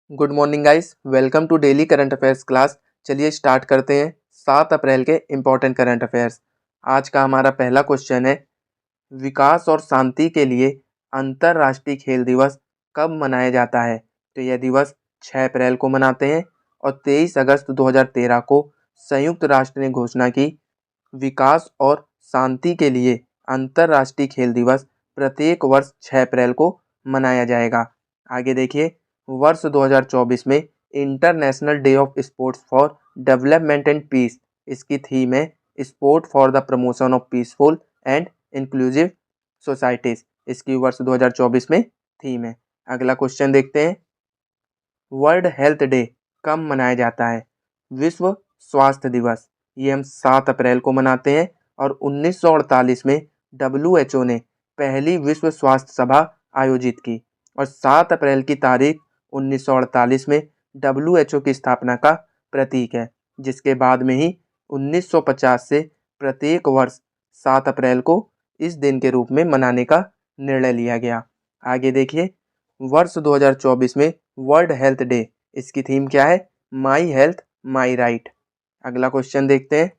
Good morning guys, welcome to daily current affairs class. चलिए start करते हैं 7 अप्रैल के इम्पोर्टेंट करंट अफेयर्स। आज का हमारा पहला क्वेश्चन है, विकास और शांति के लिए अंतर्राष्ट्रीय खेल दिवस कब मनाया जाता है? तो यह दिवस 6 अप्रैल को मनाते हैं और 23 अगस्त 2013 को संयुक्त राष्ट्र ने घोषणा की। विकास और शांति के लिए अंतर्राष्ट्रीय खेल दिवस प्रत्येक वर्ष 6 अप्रैल को मनाया जाएगा। आगे देखिए, वर्ष 2024 में international day of sports for development and peace, इसकी थीम है sport for the promotion of peaceful and inclusive societies. इसकी वर्ष 2024 में थीम है। अगला क्वेश्चन देखते हैं, वर्ल्ड हेल्थ डे कब मनाया जाता है? विश्व स्वास्थ्य दिवस ये हम 7 अप्रैल को मनाते हैं और 1948 में WHO ने पहली विश्व स्वास्थ्य सभा आयोजित की और 7 अप्रैल की तारीख 1948 में WHO की स्थापना का प्रतीक है, जिसके बाद में ही 1950 से प्रत्येक वर्ष 7 अप्रैल को इस दिन के रूप में मनाने का निर्णय लिया गया। आगे देखिए, वर्ष 2024 में वर्ल्ड हेल्थ डे, इसकी थीम क्या है? My health my right. अगला क्वेश्चन देखते हैं,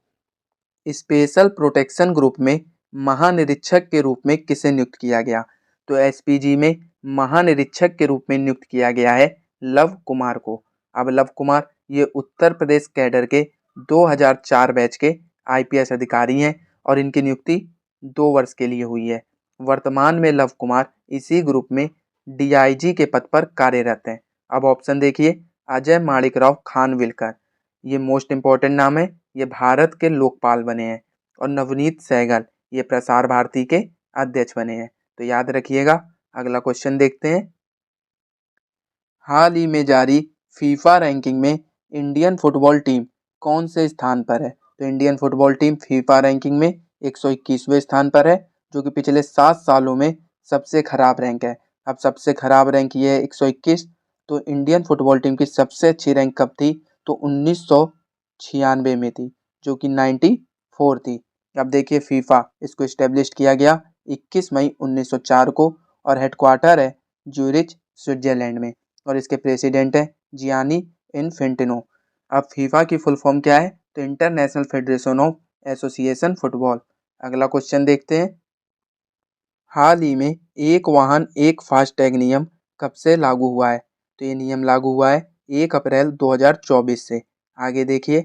स्पेशल प्रोटेक्शन ग्रुप में महानिरीक्षक के रूप में किसे नियुक्त किया गया? तो एसपीजी में महानिरीक्षक के रूप में नियुक्त किया गया है लव कुमार को। अब लव कुमार ये उत्तर प्रदेश कैडर के 2004 बैच के आईपीएस अधिकारी हैं और इनकी नियुक्ति 2 वर्ष के लिए हुई है। वर्तमान में लव कुमार इसी ग्रुप में डीआईजी के पद पर कार्यरत हैं। अब ऑप्शन देखिए, अजय माणिकराव खानविलकर, ये मोस्ट इम्पोर्टेंट नाम है, ये भारत के लोकपाल बने हैं। और नवनीत सहगल, ये प्रसार भारती के अध्यक्ष बने हैं, तो याद रखिएगा। अगला क्वेश्चन देखते हैं, हाल ही में जारी फीफा रैंकिंग में इंडियन फुटबॉल टीम कौन से स्थान पर है? तो Indian football team FIFA ranking में 121वें स्थान पर है, जो कि पिछले 7 सालों में सबसे खराब रैंक है। अब सबसे खराब रैंक ये है 121। तो इंडियन फुटबॉल टीम की सबसे अच्छी रैंक कब थी? तो 1996 में थी, जो कि 94 थी। अब देखिए, फीफा इसको इस्टेब्लिश किया गया 21 मई 1904 को और हेडक्वार्टर है ज्यूरिच स्विट्जरलैंड में और इसके प्रेसिडेंट है जियानी इन्फेंटिनो। अब फीफा की फुल फॉर्म क्या है? तो international federation of association football. अगला क्वेश्चन देखते हैं, हाल ही में एक वाहन एक फास्टैग नियम कब से लागू हुआ है? तो ये नियम लागू हुआ है 1 अप्रैल 2024 से। आगे देखिए,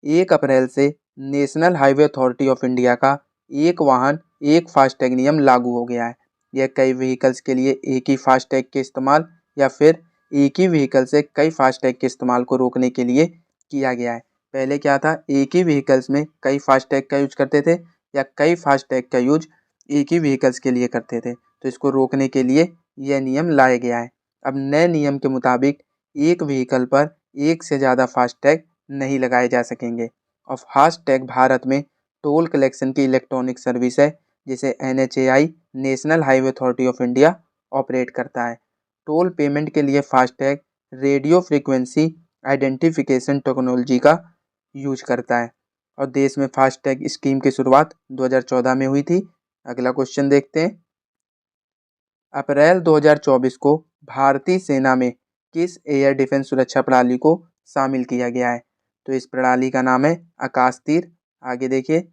1 अप्रैल से national highway authority of India का एक वाहन एक फास्टैग नियम लागू हो गया है। यह कई व्हीकल्स के लिए एक ही फास्टैग के इस्तेमाल या फिर एक ही व्हीकल से कई फास्टैग के इस्तेमाल को रोकने के लिए किया गया है। पहले क्या था, एक ही व्हीकल्स में कई फास्टैग का यूज करते थे या कई फास्टैग का यूज एक ही व्हीकल्स के लिए करते थे, तो इसको रोकने के लिए यह नियम लाया गया है। अब नए नियम के मुताबिक एक व्हीकल पर एक से ज़्यादा फास्टैग नहीं लगाए जा सकेंगे। और फास्टैग भारत में टोल कलेक्शन की इलेक्ट्रॉनिक सर्विस है, जिसे NHAI national highway authority of India operate करता है। टोल पेमेंट के लिए FASTag radio frequency identification technology का यूज करता है और देश में फास्टैग स्कीम की शुरुआत 2014 में हुई थी। अगला क्वेश्चन देखते हैं, अप्रैल 2024 को भारतीय सेना में किस एयर डिफेंस सुरक्षा प्रणाली को शामिल किया गया है? तो इस प्रणाली का नाम है आकाश तीर। आगे देखिए,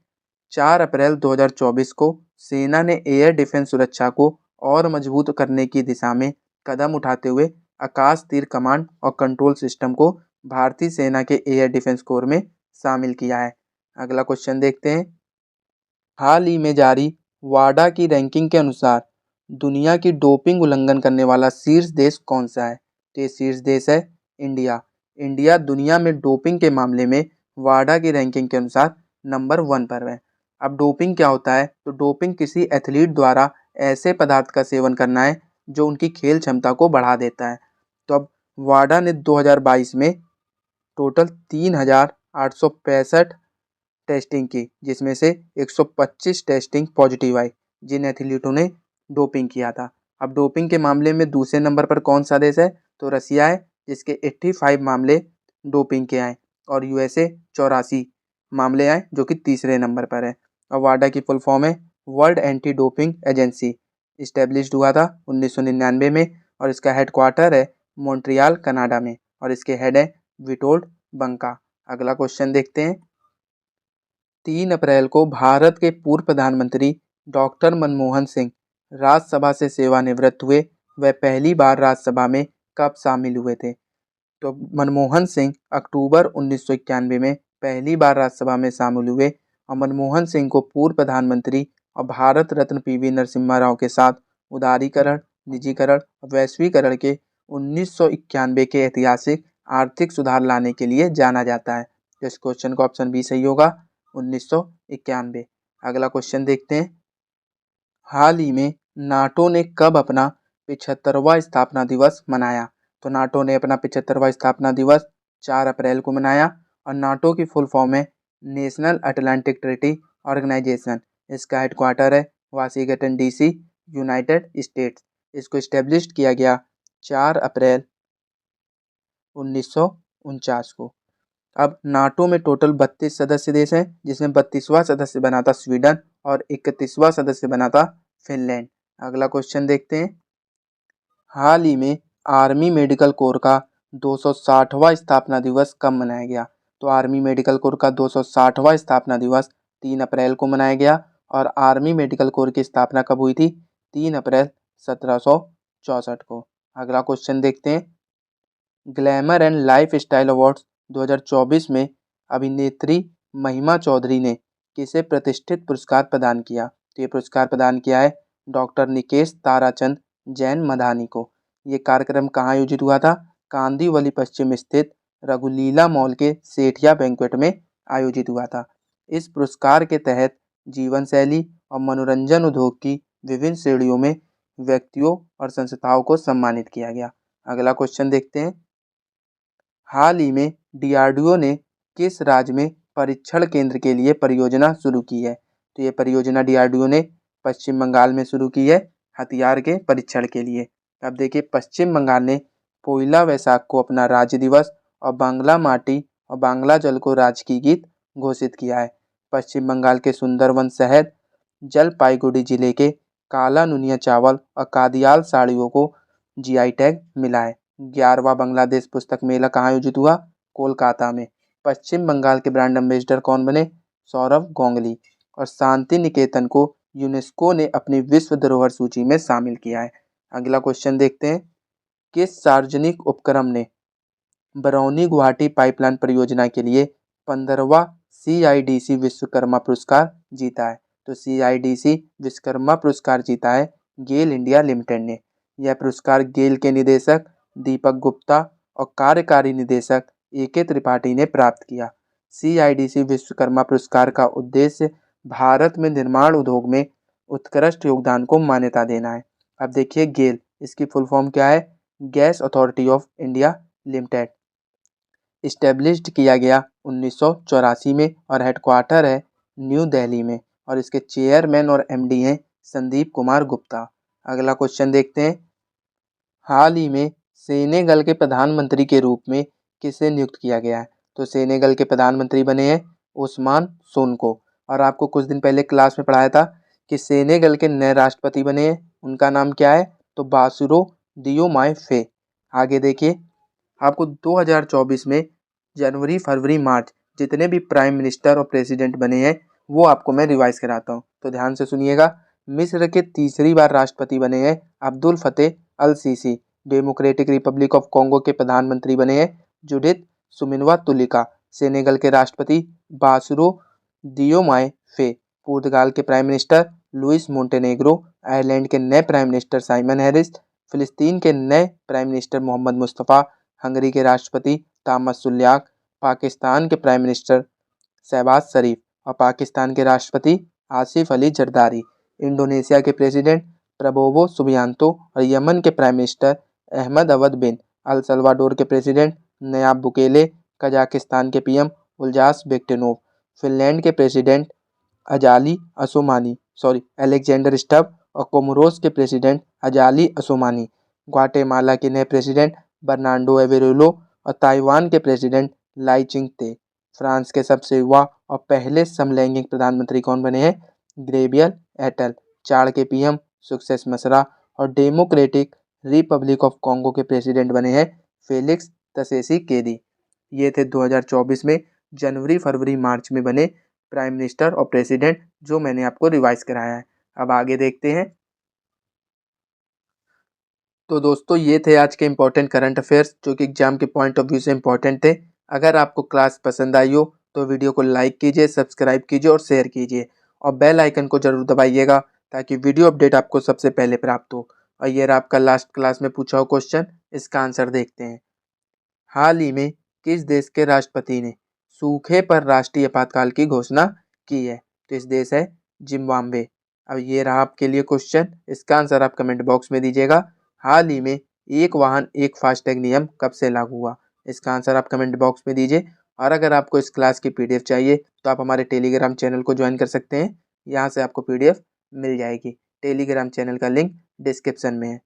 4 अप्रैल 2024 को सेना ने एयर डिफेंस सुरक्षा को और मजबूत करने की दिशा में कदम उठाते हुए आकाश तीर कमांड और कंट्रोल सिस्टम को भारतीय सेना के एयर डिफेंस कोर में शामिल किया है। अगला क्वेश्चन देखते हैं, हाल ही में जारी वाडा की रैंकिंग के अनुसार दुनिया की डोपिंग उल्लंघन करने वाला शीर्ष देश कौन सा है? तो ये शीर्ष देश है इंडिया। इंडिया दुनिया में डोपिंग के मामले में वाडा की रैंकिंग के अनुसार नंबर 1 पर है। अब डोपिंग क्या होता है? तो डोपिंग किसी एथलीट द्वारा ऐसे पदार्थ का सेवन करना है जो उनकी खेल क्षमता को बढ़ा देता है। तो अब वाडा ने 2022 में टोटल 3865 टेस्टिंग की, जिसमें से 125 टेस्टिंग पॉजिटिव आई, जिन एथलीटों ने डोपिंग किया था। अब डोपिंग के मामले में दूसरे नंबर पर कौन सा देश है? तो रसिया है, जिसके 85 मामले डोपिंग के आए और यूएसए 84 मामले आए, जो कि तीसरे नंबर पर है। और वाडा की फुल फॉर्म है world anti doping agency. Established हुआ था 1999 में और इसका हेडक्वार्टर है मॉन्ट्रियल कनाडा में, और इसके हेड है विटोल्ड बंका। अगला क्वेश्चन देखते हैं। 3 अप्रैल को भारत के पूर्व प्रधानमंत्री डॉक्टर मनमोहन सिंह राज्यसभा से सेवानिवृत्त हुए। वह पहली बार राज्यसभा में कब शामिल हुए थे? तो मनमोहन सिंह अक्टूबर 1991 में पहली बार राज्यसभा में शामिल हुए, और मनमोहन सिंह को पूर्व प्रधानमंत्री और भारत रत्न पीवी नरसिम्हा राव के साथ उदारीकरण, निजीकरण और वैश्वीकरण के 1991 के ऐतिहासिक आर्थिक सुधार लाने के लिए जाना जाता है। तो इस क्वेश्चन का ऑप्शन बी सही होगा, 1991। अगला क्वेश्चन देखते हैं। हाल ही में नाटो ने कब अपना 75वां स्थापना दिवस मनाया? तो नाटो ने अपना 75वां स्थापना दिवस 4 अप्रैल को मनाया, और नाटो की फुल फॉर्म है नेशनल अटलांटिक ट्रीटी ऑर्गेनाइजेशन। इसका हेडक्वार्टर है वाशिंगटन डीसी, यूनाइटेड स्टेट्स। इसको इस्टेब्लिश किया गया 4 अप्रैल 1949 को। अब नाटो में टोटल 32 सदस्य देश हैं, जिसमें 32वां सदस्य बना था स्वीडन और 31वां सदस्य बना था फिनलैंड। अगला क्वेश्चन देखते हैं। हाल ही में आर्मी मेडिकल कोर का 260वां स्थापना दिवस कब मनाया गया? तो आर्मी मेडिकल कोर का 260वां स्थापना दिवस 3 अप्रैल को मनाया गया, और आर्मी मेडिकल कोर की स्थापना कब हुई थी? 3 अप्रैल 1764 को। अगला क्वेश्चन देखते हैं। Glamour and life style awards 2024 में अभिनेत्री महिमा चौधरी ने किसे प्रतिष्ठित पुरस्कार प्रदान किया? तो ये पुरस्कार प्रदान किया है डॉक्टर निकेश ताराचंद जैन मधानी को। ये कार्यक्रम कहाँ आयोजित हुआ था? कांदीवली पश्चिम स्थित रघुलीला मॉल के सेठिया बैंक्वेट में आयोजित हुआ था। इस पुरस्कार के तहत जीवन शैली और मनोरंजन उद्योग की विभिन्न श्रेणियों में व्यक्तियों और संस्थाओं को सम्मानित किया गया। अगला क्वेश्चन देखते हैं। हाल ही में डीआरडीओ ने किस राज्य में परीक्षण केंद्र के लिए परियोजना शुरू की है? तो ये परियोजना डीआरडीओ ने पश्चिम बंगाल में शुरू की है हथियार के परीक्षण के लिए। अब देखिए, पश्चिम बंगाल ने पोइला वैसाख को अपना राज्य दिवस और बांग्ला माटी और बांग्ला जल को राजकीय गीत घोषित किया है। पश्चिम बंगाल के सुंदरवन शहर जलपाईगुड़ी जिले के काला नुनिया चावल और कादियाल साड़ियों को जीआई टैग मिला है। 11वां बांग्लादेश पुस्तक मेला कहाँ आयोजित हुआ? कोलकाता में। पश्चिम बंगाल के ब्रांड एम्बेसडर कौन बने? सौरभ गांगुली। और शांति निकेतन को यूनेस्को ने अपनी विश्व धरोहर सूची में शामिल किया है। अगला क्वेश्चन देखते हैं। किस सार्वजनिक उपक्रम ने बरौनी गुवाहाटी पाइपलाइन परियोजना के लिए 15वां CIDC विश्वकर्मा पुरस्कार जीता है? तो CIDC विश्वकर्मा पुरस्कार जीता है गेल इंडिया लिमिटेड ने। यह पुरस्कार गेल के निदेशक दीपक गुप्ता और कार्यकारी निदेशक AK त्रिपाठी ने प्राप्त किया। CIDC विश्वकर्मा पुरस्कार का उद्देश्य भारत में निर्माण उद्योग में उत्कृष्ट योगदान को मान्यता देना है। अब देखिए गेल, इसकी फुल फॉर्म क्या है? Gas authority of India limited. Established किया गया 1984 में, और हेडक्वार्टर है न्यू दिल्ली में, और इसके चेयरमैन और MD हैं संदीप कुमार गुप्ता। अगला क्वेश्चन देखते हैं। हाल ही में सेनेगल के प्रधानमंत्री के रूप में किसे नियुक्त किया गया है? तो सेनेगल के प्रधानमंत्री बने हैं उस्मान सोनको। और आपको कुछ दिन पहले क्लास में पढ़ाया था कि सेनेगल के नए राष्ट्रपति बने हैं, उनका नाम क्या है? तो बासिरो डियोमाय फे। आगे देखिए, आपको 2024 में जनवरी फरवरी मार्च जितने भी प्राइम मिनिस्टर और प्रेसिडेंट बने हैं वो आपको मैं रिवाइज कराता हूँ, तो ध्यान से सुनिएगा। मिस्र के तीसरी बार राष्ट्रपति बने हैं Abdul Fattah al Sisi. Democratic Republic of Congo के प्रधानमंत्री बने हैं जुडिथ सुमिनवा तुलिका। सेनेगल के राष्ट्रपति बासिरो डियोमाय फे। पुर्तगाल के prime minister Luis Montenegro. Ireland के नए प्राइम मिनिस्टर साइमन हैरिस। फिलिस्तीन के नए prime minister Mohammad Mustafa. Hungary के राष्ट्रपति तामस सुल्याक। पाकिस्तान के प्राइम मिनिस्टर शहबाज शरीफ, और पाकिस्तान के राष्ट्रपति आसिफ अली जरदारी। इंडोनेशिया के प्रेसिडेंट प्रबोवो सुबियांतो, और यमन के प्राइम मिनिस्टर अहमद अवद बिन। अल सल्वाडोर के प्रेसिडेंट नयाब बुकेले। कजाकिस्तान के PM उल्जास बेक्टेनोव। फिनलैंड के प्रेसिडेंट अलेक्जेंडर स्टब, और कोमोरोस के प्रेसिडेंट अजाली असोमानी। ग्वाटेमाला के नए प्रेसिडेंट बर्नार्डो एवेरेलो, और ताइवान के प्रेसिडेंट लाई चिंग-ते। फ्रांस के सबसे युवा और पहले समलैंगिक प्रधानमंत्री कौन बने हैं? ग्रेबियल एटल। चार के PM सक्सेस मसरा, और डेमोक्रेटिक रिपब्लिक ऑफ कॉन्गो के प्रेसिडेंट बने हैं फेलिक्स त्शेसिकेदी। ये थे 2024 में जनवरी, फरवरी, मार्च में बने प्राइम मिनिस्टर और प्रेसिडेंट, जो मैंने आपको रिवाइज कराया है। अब आगे देखते हैं। तो दोस्तों ये थे आज के इम्पोर्टेंट करंट अफेयर्स जो कि एग्जाम के पॉइंट ऑफ व्यू से इम्पोर्टेंट थे। अगर आपको क्लास पसंद आई हो तो वीडियो को लाइक कीजिए, सब्सक्राइब कीजिए और शेयर कीजिए, और बेल आइकन को जरूर दबाइएगा ताकि वीडियो अपडेट आपको सबसे पहले प्राप्त हो। और ये रहा आपका लास्ट क्लास में पूछा हुआ क्वेश्चन, इसका आंसर देखते हैं। हाल ही में किस देश के राष्ट्रपति ने सूखे पर राष्ट्रीय आपातकाल की घोषणा की है? तो इस देश है जिम्बाब्वे। अब ये रहा आपके लिए क्वेश्चन, इसका आंसर आप कमेंट बॉक्स में दीजिएगा। हाल ही में एक वाहन एक फास्टैग नियम कब से लागू हुआ? इसका आंसर आप कमेंट बॉक्स में दीजिए। और अगर आपको इस क्लास की पीडीएफ चाहिए तो आप हमारे टेलीग्राम चैनल को ज्वाइन कर सकते हैं, यहाँ से आपको पीडीएफ मिल जाएगी। टेलीग्राम चैनल का लिंक डिस्क्रिप्शन में है।